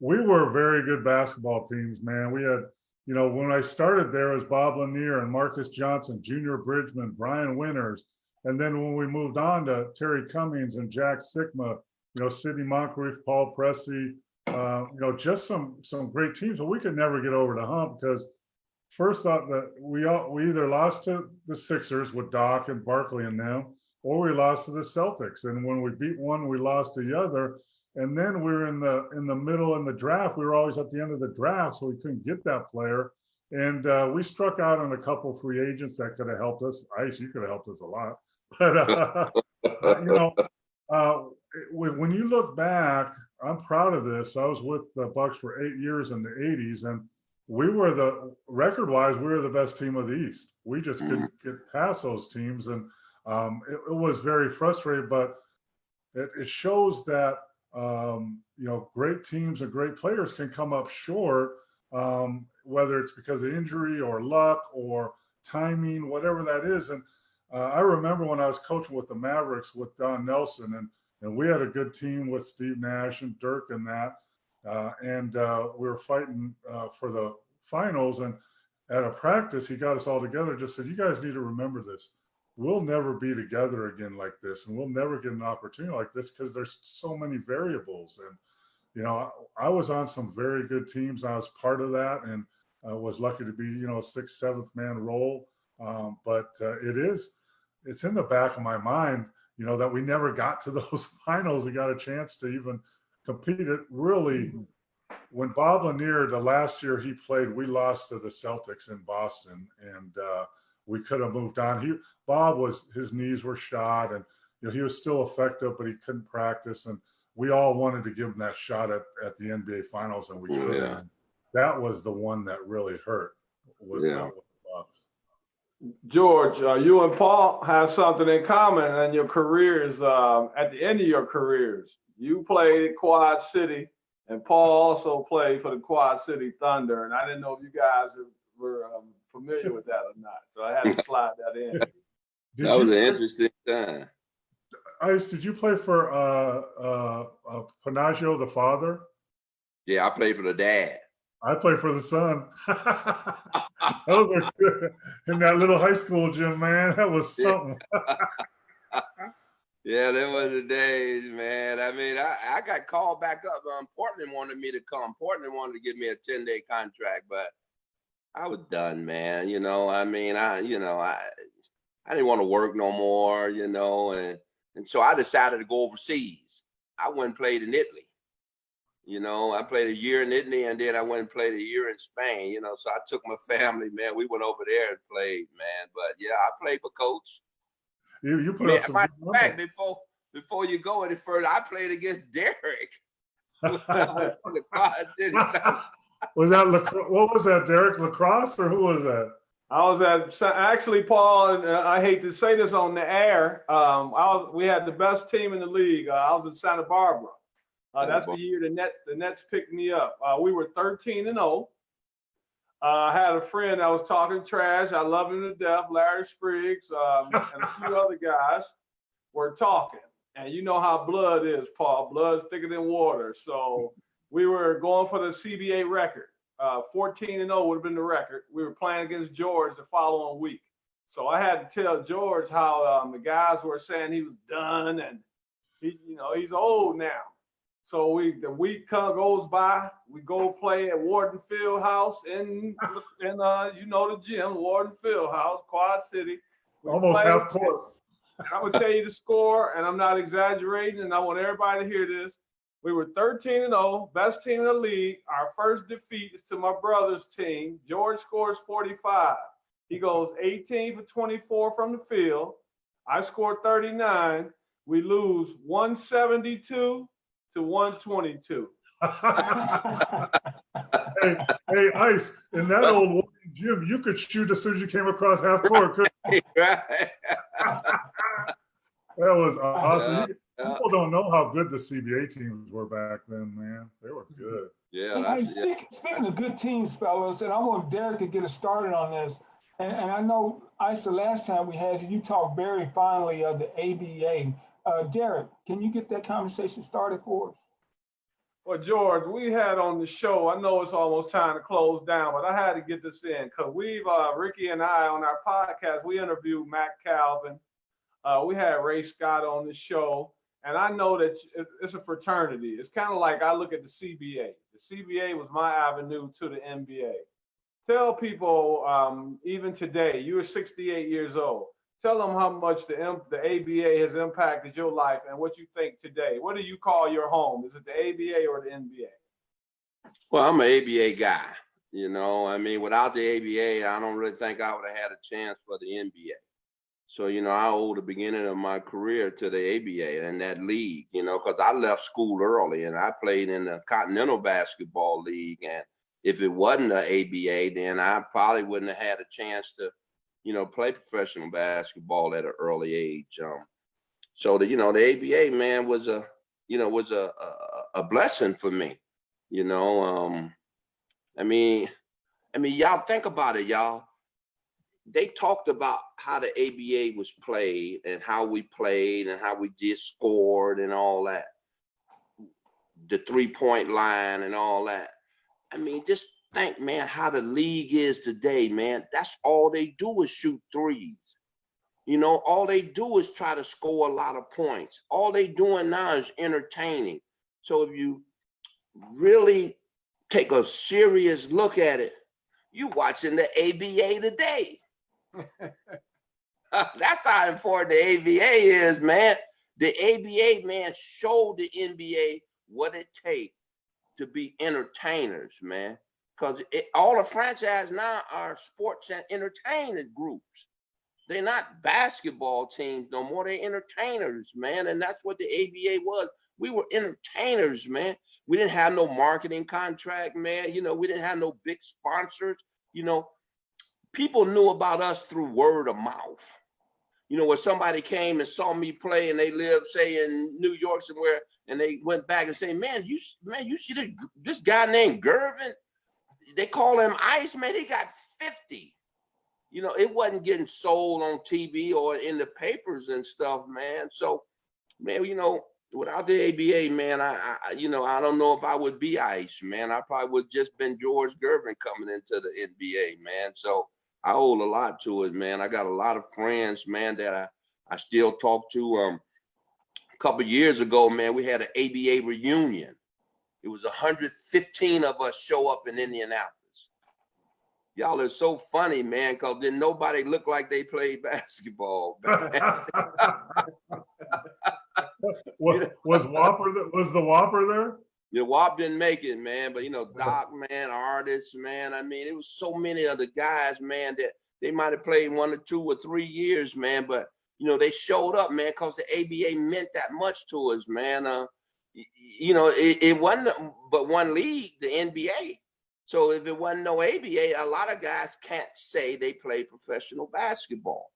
Speaker 2: We were very good basketball teams, man. We had, you know, when I started there was Bob Lanier and Marcus Johnson, Junior Bridgman, Brian Winters, and then when we moved on to Terry Cummings and Jack Sikma, you know, Sidney Moncrief, Paul Pressey, you know, just some great teams, but we could never get over the hump because first thought that we either lost to the Sixers with Doc and Barkley and them, or we lost to the Celtics. And when we beat one, we lost to the other. And then we were in the middle in the draft. We were always at the end of the draft, so we couldn't get that player. And we struck out on a couple free agents that could have helped us. Ice, you could have helped us a lot. But you know, when you look back, I'm proud of this. I was with the Bucks for 8 years in the 80s, and we were record-wise, we were the best team of the East. We just couldn't get past those teams, and it was very frustrating. But it shows that you know, great teams and great players can come up short, whether it's because of injury or luck or timing, whatever that is. And I remember when I was coaching with the Mavericks with Don Nelson, and we had a good team with Steve Nash and Dirk and that. And we were fighting for the finals, and at a practice, he got us all together, just said, you guys need to remember this. We'll never be together again like this, and we'll never get an opportunity like this because there's so many variables. And, you know, I was on some very good teams. I was part of that, and was lucky to be, you know, a 6th, 7th man role. But it's in the back of my mind, you know, that we never got to those finals and got a chance to even compete. It really, when Bob Lanier, the last year he played, we lost to the Celtics in Boston, and we could have moved on. His knees were shot, and you know, he was still effective, but he couldn't practice. And we all wanted to give him that shot at the NBA Finals, and we couldn't. Yeah. That was the one that really hurt with the Bucks.
Speaker 3: George, you and Paul have something in common in your careers. At the end of your careers, you played at Quad City, and Paul also played for the Quad City Thunder. And I didn't know if you guys were familiar with that or not, so I had to slide that in.
Speaker 4: That was an interesting time.
Speaker 2: Ice, did you play for Panagio, the father?
Speaker 4: Yeah, I played for the dad.
Speaker 2: I played for the son. Those were good. In that little high school gym, man, that was something.
Speaker 4: Yeah, there was the days, man. I mean, I got called back up. Portland wanted me to come. Portland wanted to give me a 10-day contract, but I was done, man. You know, I mean, I didn't want to work no more, you know, and so I decided to go overseas. I went and played in Italy. You know, I played a year in Italy, and then I went and played a year in Spain, you know, so I took my family, man. We went over there and played, man. But yeah, I played for Coach.
Speaker 2: You put up some
Speaker 4: matter of fact, before you go any further, I played against Derrick.
Speaker 2: Was that what was that, Derrick Lacrosse, or who was that?
Speaker 3: I was actually, Paul, and I hate to say this on the air, we had the best team in the league. I was in Santa Barbara. That's the year the Nets picked me up. We were 13-0. I had a friend that was talking trash. I love him to death, Larry Spriggs, and a few other guys were talking. And you know how blood is, Paul. Blood's thicker than water. So we were going for the CBA record. 14-0 would have been the record. We were playing against George the following week. So I had to tell George how the guys were saying he was done, and he's old now. So the week goes by, we go play at Warden Fieldhouse in the gym, Warden Fieldhouse, Quad City.
Speaker 2: Almost half court.
Speaker 3: I'm gonna tell you the score, and I'm not exaggerating, and I want everybody to hear this. We were 13-0, best team in the league. Our first defeat is to my brother's team. George scores 45. He goes 18 for 24 from the field. I scored 39. We lose 172 to 122.
Speaker 2: Hey, Ice, in that old gym, you could shoot as soon as you came across half court, couldn't you?
Speaker 4: Right.
Speaker 2: That was awesome. People don't know how good the CBA teams were back then, man. They were good.
Speaker 4: Yeah,
Speaker 1: Hey,
Speaker 4: that's yeah.
Speaker 1: speaking of good teams, fellas, and I want Derrick to get us started on this. And I know, Ice, the last time we had you, you talked very fondly of the ABA. Derrick, can you get that conversation started for us?
Speaker 3: Well, George, we had on the show, I know it's almost time to close down, but I had to get this in because Rickey and I on our podcast, we interviewed Matt Calvin. We had Ray Scott on the show. And I know that it's a fraternity. It's kind of like I look at the CBA. The CBA was my avenue to the NBA. Tell people, even today, you're 68 years old. Tell them how much the ABA has impacted your life and what you think today. What do you call your home? Is it the ABA or the NBA?
Speaker 4: Well, I'm an ABA guy. You know, I mean, without the ABA, I don't really think I would have had a chance for the NBA. So, you know, I owe the beginning of my career to the ABA and that league, you know, because I left school early and I played in the Continental Basketball League. And if it wasn't the ABA, then I probably wouldn't have had a chance to, you know, play professional basketball at an early age. So the, you know, the ABA, man, was a blessing for me. You know, I mean, y'all think about it, y'all. They talked about how the ABA was played and how we played and how we just scored and all that. The 3-point line and all that. I mean, just think, man, how the league is today, man. That's all they do is shoot threes. You know, all they do is try to score a lot of points. All they doing now is entertaining. So if you really take a serious look at it, you watching the ABA today. That's how important the ABA is, man. The ABA, man, showed the NBA what it takes to be entertainers, man. Because all the franchise now are sports and entertainment groups. They're not basketball teams no more. They're entertainers, man. And that's what the ABA was. We were entertainers, man. We didn't have no marketing contract, man. You know, we didn't have no big sponsors. You know, people knew about us through word of mouth. You know, when somebody came and saw me play and they lived, say, in New York somewhere, and they went back and say, man, you see this guy named Gervin? They call him Iceman. He got 50. You know, it wasn't getting sold on TV or in the papers and stuff, man. So, man, you know, without the ABA, man, I don't know if I would be Ice, man. I probably would just been George Gervin coming into the NBA, man. So I owe a lot to it, man. I got a lot of friends, man, that I still talk to. A couple of years ago, man, we had an ABA reunion. It was 115 of us show up in Indianapolis. Y'all are so funny, man, because then nobody looked like they played basketball.
Speaker 2: Was the Whopper there?
Speaker 4: The WAP didn't make it, man, but you know, Doc, man, artists, man. I mean, it was so many of the guys, man, that they might have played 1 or 2 or 3 years, man, but you know, they showed up, man, because the ABA meant that much to us, man. You know, it wasn't but one league, the NBA. So if it wasn't no ABA, a lot of guys can't say they play professional basketball.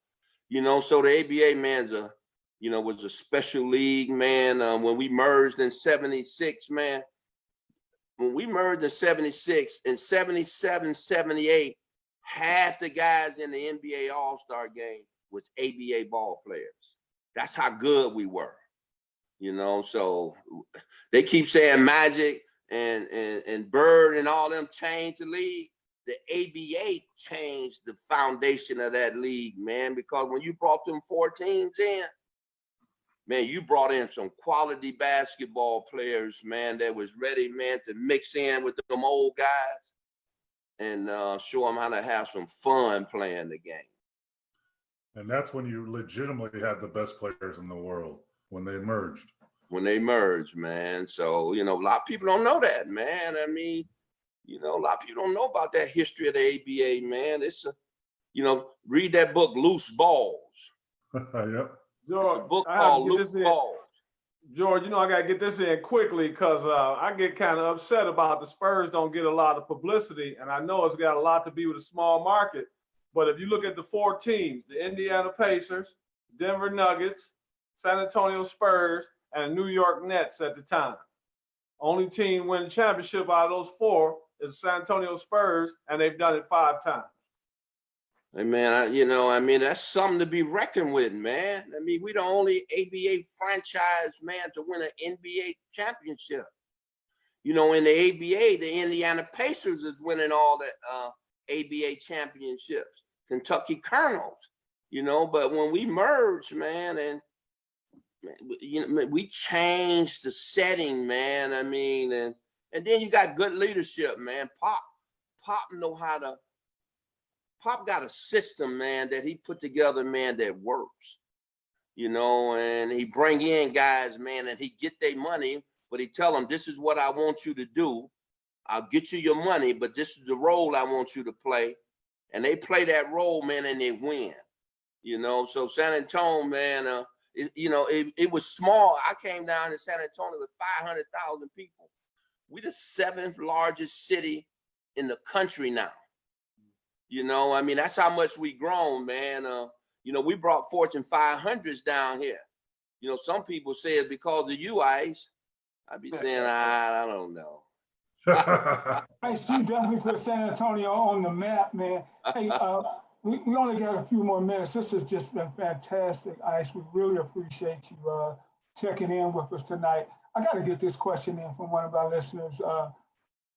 Speaker 4: You know, so the ABA, man, was a special league, man. When we merged in 76, man, when we merged in 76, in 77, 78, half the guys in the NBA All-Star game was ABA ball players. That's how good we were. You know, so they keep saying Magic and Bird and all them changed the league. The ABA changed the foundation of that league, man, because when you brought them 4 teams in, man, you brought in some quality basketball players, man, that was ready, man, to mix in with them old guys and show them how to have some fun playing the game.
Speaker 2: And that's when you legitimately had the best players in the world, when they merged.
Speaker 4: When they merged, man. So, you know, a lot of people don't know that, man. I mean, you know, a lot of people don't know about that history of the ABA, man. It's you know, read that book, Loose Balls.
Speaker 2: Yep.
Speaker 3: George,
Speaker 4: it's a book called Loose Balls.
Speaker 3: George, you know, I got to get this in quickly because I get kind of upset about the Spurs don't get a lot of publicity. And I know it's got a lot to be with a small market. But if you look at the 4 teams, the Indiana Pacers, Denver Nuggets, San Antonio Spurs, and New York Nets at the time. Only team win the championship out of those 4 is San Antonio Spurs, and they've done it 5 times.
Speaker 4: Hey man, that's something to be reckoned with, man. I mean, we the only ABA franchise, man, to win an NBA championship. In the ABA, the Indiana Pacers is winning all the ABA championships. Kentucky Colonels, but when we merged, man, and we changed the setting, man. I mean, and then you got good leadership, man. Pop got a system, man, that he put together, man, that works, and he bring in guys, man, and he get their money, but he tell them, this is what I want you to do. I'll get you your money, but this is the role I want you to play. And they play that role, man, and they win, So San Antonio, man, it was small. I came down to San Antonio with 500,000 people. We're the 7th largest city in the country now. That's how much we grown, man. We brought Fortune 500s down here. Some people say it's because of you, Ice. I'd be saying, I don't know.
Speaker 1: Ice, you definitely put San Antonio on the map, man. Hey, we only got a few more minutes. This has just been fantastic, Ice. We really appreciate you checking in with us tonight. I got to get this question in from one of our listeners.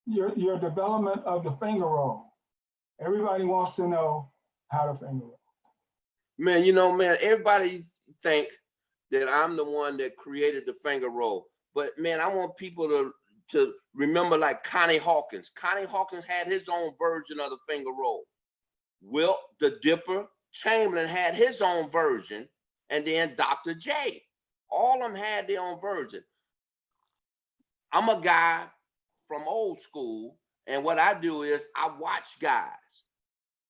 Speaker 1: Your development of the finger roll. Everybody wants to know how to finger roll.
Speaker 4: Man, everybody think that I'm the one that created the finger roll. But man, I want people to remember like Connie Hawkins. Connie Hawkins had his own version of the finger roll. Wilt the Dipper Chamberlain had his own version, and then Dr. J. All of them had their own version. I'm a guy from old school, and what I do is I watch guys.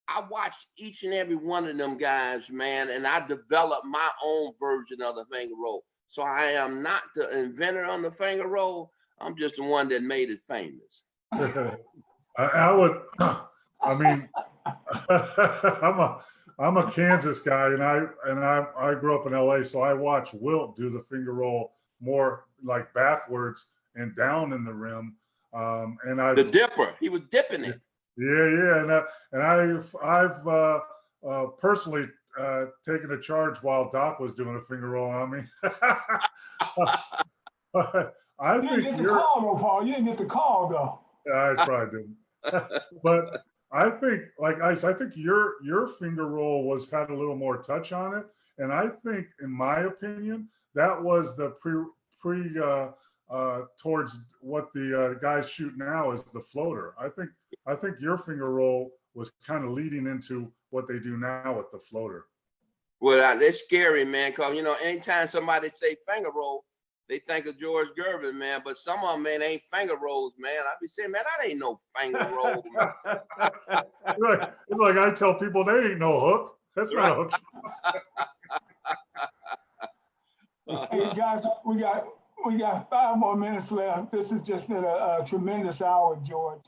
Speaker 4: I watched each and every one of them guys, man, and I developed my own version of the finger roll. So I am not the inventor on the finger roll. I'm just the one that made it famous.
Speaker 2: Alan, I mean, I'm a Kansas guy, and I grew up in LA, so I watched Wilt do the finger roll more like backwards and down in the rim.
Speaker 4: The dipper, he was dipping it.
Speaker 2: Yeah, and I've personally taken a charge while Doc was doing a finger roll on me.
Speaker 1: You didn't get the call though, Paul. You didn't get the call though.
Speaker 2: I probably didn't. But I think, like Ice, I think your finger roll had a little more touch on it, and I think, in my opinion, that was the pre towards what the guys shoot now is the floater. I think your finger roll was kind of leading into what they do now with the floater.
Speaker 4: Well, it's scary, man, because anytime somebody say finger roll, they think of George Gervin, man. But some of them, man, ain't finger rolls, man. I be saying, man, that ain't no finger roll, man.
Speaker 2: It's like I tell people, they ain't no hook. That's not a hook.
Speaker 1: Hey guys, we got 5 more minutes left. This has just been a tremendous hour, George.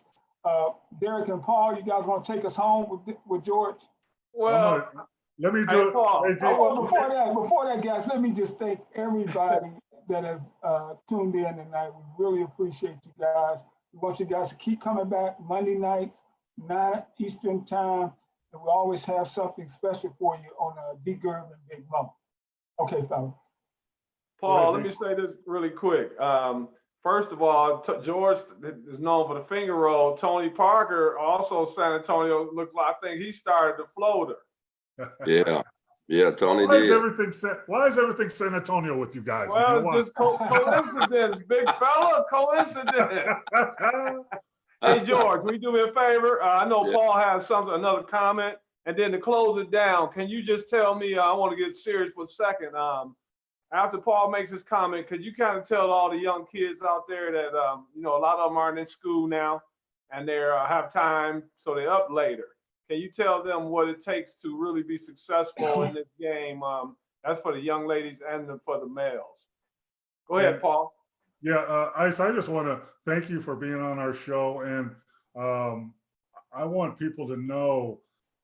Speaker 1: Derrick and Paul, you guys want to take us home with George?
Speaker 3: Well,
Speaker 2: let me do it.
Speaker 3: Paul,
Speaker 1: before that, guys, let me just thank everybody that has tuned in tonight. We really appreciate you guys. We want you guys to keep coming back Monday nights, 9 Eastern time, and we always have something special for you on D. Gerv and Big Mo. Okay, fellas.
Speaker 3: Paul, let me say this really quick. First of all, George is known for the finger roll. Tony Parker, also San Antonio, looks like I think he started the floater.
Speaker 4: Yeah, Tony
Speaker 2: Why
Speaker 4: did.
Speaker 2: Why is everything San Antonio with you guys?
Speaker 3: Well, it's just coincidence, big fella, coincidence. Hey, George, will you do me a favor? I know Paul has another comment, and then to close it down, can you just tell me, I want to get serious for a second. After Paul makes his comment, could you kind of tell all the young kids out there that, a lot of them aren't in school now and they have time, so they're up later. Can you tell them what it takes to really be successful in this game? That's for the young ladies and for the males. Go ahead, Paul.
Speaker 2: Yeah, Ice, I just want to thank you for being on our show. And I want people to know,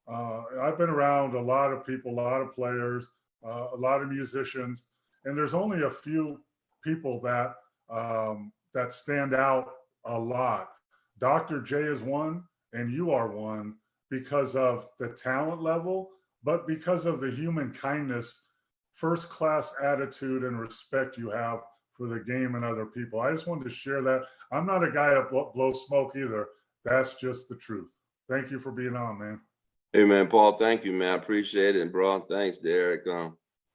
Speaker 2: I've been around a lot of people, a lot of players, a lot of musicians, and there's only a few people that that stand out a lot. Dr. J is one, and you are one because of the talent level, but because of the human kindness, first class attitude, and respect you have for the game and other people. I just wanted to share that. I'm not a guy that blows smoke either. That's just the truth. Thank you for being on, man.
Speaker 4: Hey, man, Paul, thank you, man. I appreciate it, bro. Thanks, Derrick.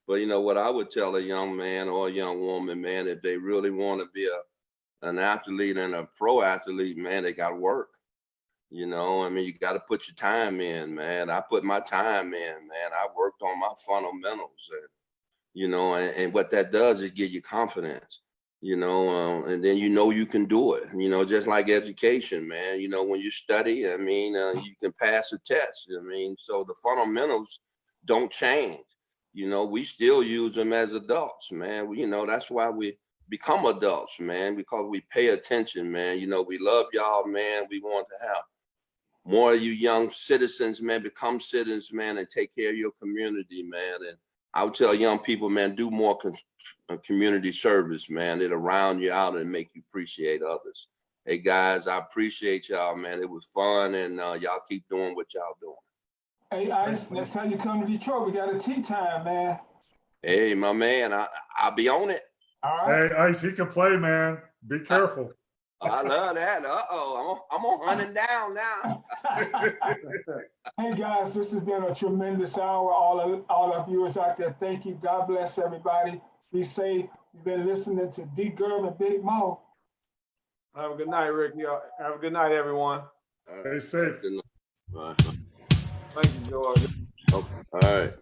Speaker 4: But you know what I would tell a young man or a young woman, man, if they really want to be an athlete and a pro athlete, man, they got to work. You know, I mean, you got to put your time in, man. I put my time in, man. I worked on my fundamentals, and, you know, and what that does is give you confidence, you know, and then you know you can do it, you know, just like education, man. You know, when you study, I mean, you can pass a test. I mean, so the fundamentals don't change. You know, we still use them as adults, man. You know, that's why we become adults, man, because we pay attention, man. You know, we love y'all, man. We want to have more of you young citizens, man, become citizens, man, and take care of your community, man. And I would tell young people, man, do more community service, man. It'll round you out and make you appreciate others. Hey, guys, I appreciate y'all, man. It was fun, and y'all keep doing what y'all doing.
Speaker 1: Hey, Ice, next time you come to Detroit, we got a tea time, man.
Speaker 4: Hey, my man, I'll be on it.
Speaker 1: All right.
Speaker 2: Hey, Ice, he can play, man. Be careful.
Speaker 4: I love that. I'm on hunting down now.
Speaker 1: Hey guys, this has been a tremendous hour. All our viewers out there, thank you. God bless everybody. Be safe. You've been listening to D. Gerv and Big Mo.
Speaker 3: Have a good night, Ricky. Have a good night, everyone.
Speaker 2: Stay safe.
Speaker 4: All right.
Speaker 3: Thank you, George.
Speaker 4: Okay. All right.